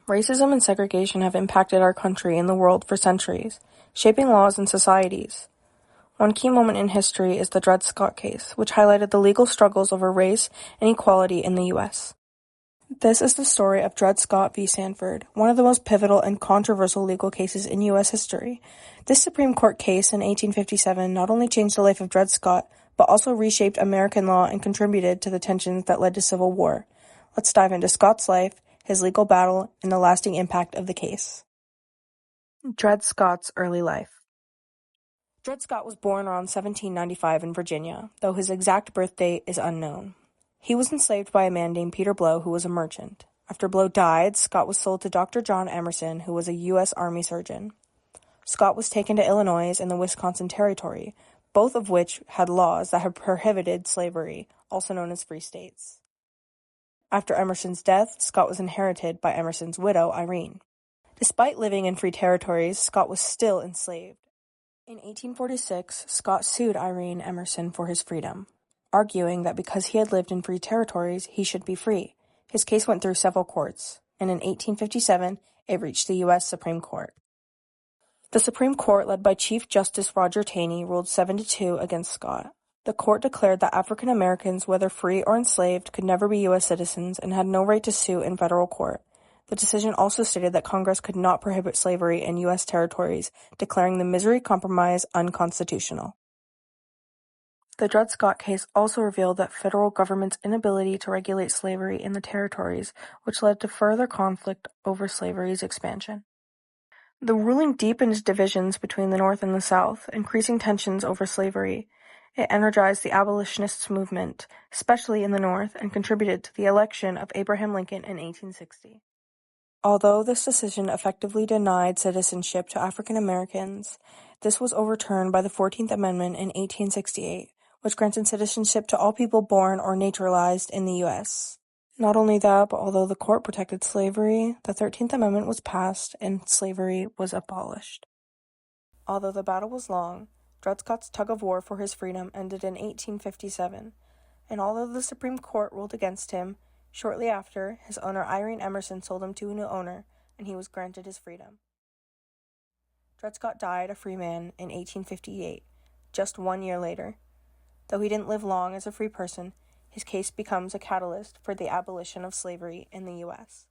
Racism and segregation have impacted our country and the world for centuries, shaping laws and societies. One key moment in history is the Dred Scott case, which highlighted the legal struggles over race and equality in the U.S. This is the story of Dred Scott v. Sanford, one of the most pivotal and controversial legal cases in U.S. history. This Supreme Court case in 1857 not only changed the life of Dred Scott, but also reshaped American law and contributed to the tensions that led to Civil War. Let's dive into Scott's life, his legal battle, and the lasting impact of the case. Dred Scott's early life. Dred Scott was born around 1795 in Virginia, though his exact birth date is unknown. He was enslaved by a man named Peter Blow, who was a merchant. After Blow died, Scott was sold to Dr. John Emerson, who was a U.S. Army surgeon. Scott was taken to Illinois and the Wisconsin Territory, both of which had laws that had prohibited slavery, also known as free states. After Emerson's death, Scott was inherited by Emerson's widow, Irene. Despite living in free territories, Scott was still enslaved. In 1846, Scott sued Irene Emerson for his freedom, arguing that because he had lived in free territories, he should be free. His case went through several courts, and in 1857, it reached the U.S. Supreme Court. The Supreme Court, led by Chief Justice Roger Taney, ruled 7-2 against Scott. The court declared that African Americans, whether free or enslaved, could never be U.S. citizens and had no right to sue in federal court. The decision also stated that Congress could not prohibit slavery in U.S. territories, declaring the Missouri Compromise unconstitutional. The Dred Scott case also revealed that federal government's inability to regulate slavery in the territories, which led to further conflict over slavery's expansion. The ruling deepened divisions between the North and the South, increasing tensions over slavery. It energized the abolitionists' movement, especially in the North, and contributed to the election of Abraham Lincoln in 1860. Although this decision effectively denied citizenship to African Americans, this was overturned by the 14th Amendment in 1868, which granted citizenship to all people born or naturalized in the U.S. Not only that, but although the court protected slavery, the 13th Amendment was passed and slavery was abolished. Although the battle was long, Dred Scott's tug-of-war for his freedom ended in 1857, and although the Supreme Court ruled against him, shortly after, his owner Irene Emerson sold him to a new owner, and he was granted his freedom. Dred Scott died a free man in 1858, just 1 year later. Though he didn't live long as a free person, his case becomes a catalyst for the abolition of slavery in the U.S.